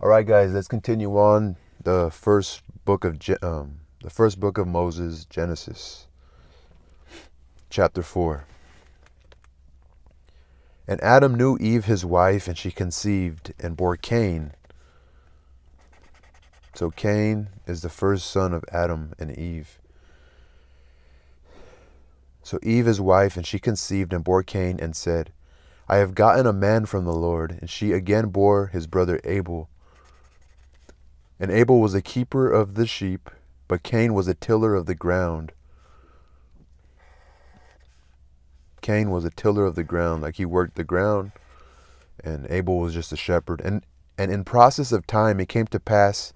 All right, guys, let's continue on the first book of Moses, Genesis, chapter 4. And Adam knew Eve his wife, and she conceived and bore Cain. So Cain is the first son of Adam and Eve. So Eve his wife, and she conceived and bore Cain, and said, I have gotten a man from the Lord. And she again bore his brother Abel. And Abel was a keeper of the sheep, but Cain was a tiller of the ground. Cain was a tiller of the ground, like he worked the ground, and Abel was just a shepherd. And in process of time it came to pass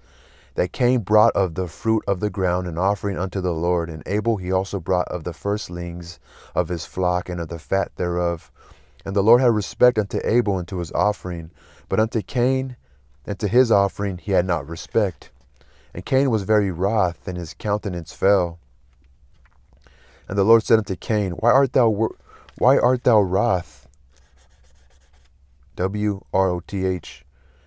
that Cain brought of the fruit of the ground an offering unto the Lord, and Abel he also brought of the firstlings of his flock and of the fat thereof. And the Lord had respect unto Abel and to his offering, but unto Cain and to his offering he had not respect. And Cain was very wroth, and his countenance fell. And the Lord said unto Cain, why art thou wroth? Wroth.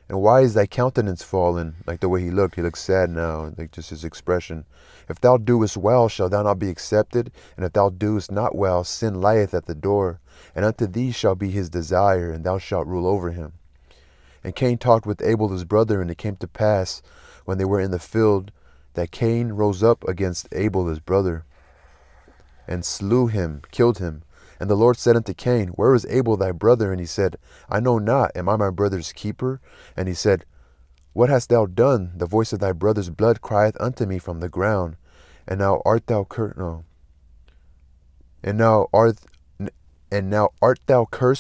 And why is thy countenance fallen? Like the way he looked sad now, like just his expression. If thou doest well, shalt thou not be accepted? And if thou doest not well, sin lieth at the door. And unto thee shall be his desire, and thou shalt rule over him. And Cain talked with Abel his brother, and it came to pass, when they were in the field, that Cain rose up against Abel his brother, and slew him, killed him. And the Lord said unto Cain, Where is Abel thy brother? And he said, I know not. Am I my brother's keeper? And he said, What hast thou done? The voice of thy brother's blood crieth unto me from the ground. And now art thou cursed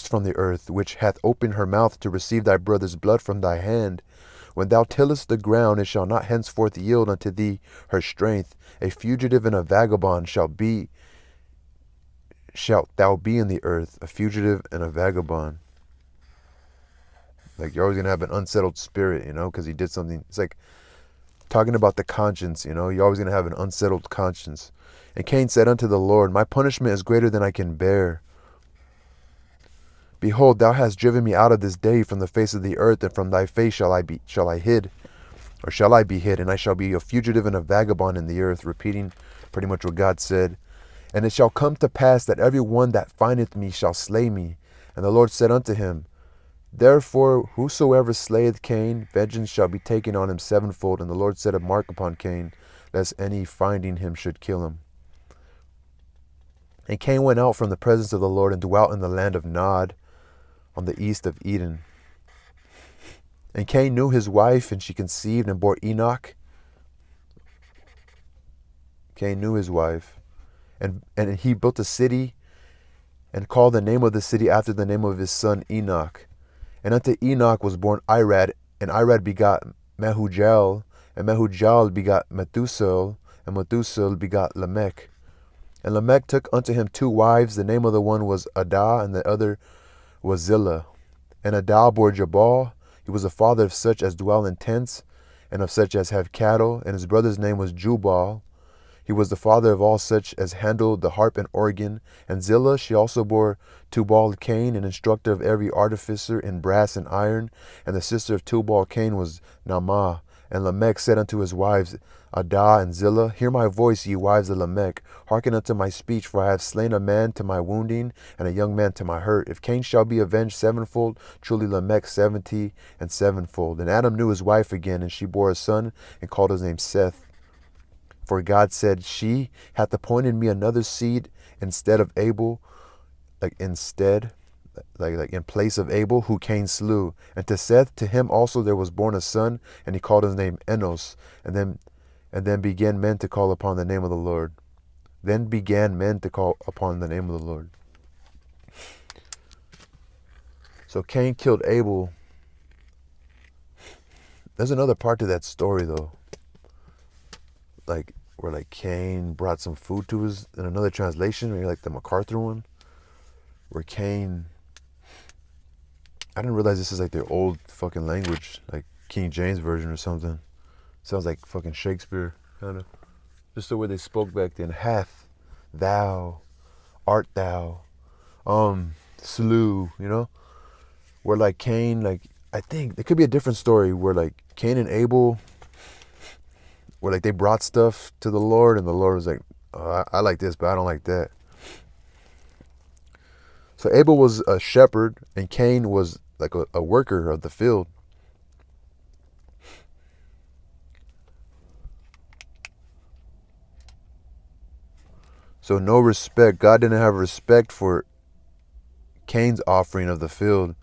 from the earth, which hath opened her mouth to receive thy brother's blood from thy hand. When thou tillest the ground, it shall not henceforth yield unto thee her strength. A fugitive and a vagabond shalt thou be in the earth, a fugitive and a vagabond. Like, you're always going to have an unsettled spirit, because he did something. It's like talking about the conscience, you're always going to have an unsettled conscience. And Cain said unto the Lord, My punishment is greater than I can bear. Behold, thou hast driven me out of this day from the face of the earth, and from thy face shall I be hid, and I shall be a fugitive and a vagabond in the earth, repeating pretty much what God said. And it shall come to pass that every one that findeth me shall slay me. And the Lord said unto him, Therefore whosoever slayeth Cain, vengeance shall be taken on him sevenfold. And the Lord set a mark upon Cain, lest any finding him should kill him. And Cain went out from the presence of the Lord, and dwelt in the land of Nod, on the east of Eden. And Cain knew his wife, and she conceived and bore Enoch. Cain knew his wife. And he built a city, and called the name of the city after the name of his son Enoch. And unto Enoch was born Irad, and Irad begot Mehujael, and Mehujael begot Methusael, and Methusael begot Lamech. And Lamech took unto him two wives. The name of the one was Adah, and the other was Zillah. And Adah bore Jabal. He was the father of such as dwell in tents, and of such as have cattle. And his brother's name was Jubal. He was the father of all such as handled the harp and organ. And Zillah, she also bore Tubal-Cain, an instructor of every artificer in brass and iron. And the sister of Tubal-Cain was Naamah. And Lamech said unto his wives, Adah and Zillah, Hear my voice, ye wives of Lamech. Hearken unto my speech, for I have slain a man to my wounding, and a young man to my hurt. If Cain shall be avenged sevenfold, truly Lamech 70 and sevenfold. And Adam knew his wife again, and she bore a son, and called his name Seth. For God said, She hath appointed me another seed instead of Abel, like in place of Abel, who Cain slew. And to Seth, to him also there was born a son, and he called his name Enos. And then began men to call upon the name of the Lord. Then began men to call upon the name of the Lord. So Cain killed Abel. There's another part to that story, though. Where Cain brought some food to his, in another translation, maybe like the MacArthur one, where Cain, I didn't realize this is like their old fucking language, like King James version or something. Sounds like fucking Shakespeare, kind of. Just the way they spoke back then. Hath, thou, art thou, slew, Where Cain, I think it could be a different story where like Cain and Abel, where like they brought stuff to the Lord, and the Lord was like, oh, I like this, but I don't like that. So Abel was a shepherd, and Cain was like a worker of the field. So no respect. God didn't have respect for Cain's offering of the field.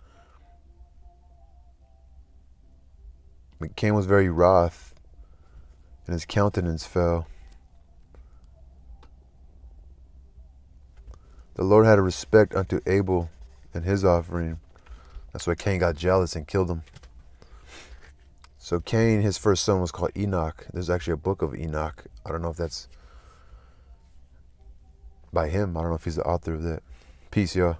Cain was very wroth, and his countenance fell. The Lord had a respect unto Abel and his offering. That's why Cain got jealous and killed him. So Cain, his first son was called Enoch. There's actually a book of Enoch. I don't know if that's by him. I don't know if he's the author of that. Peace, y'all.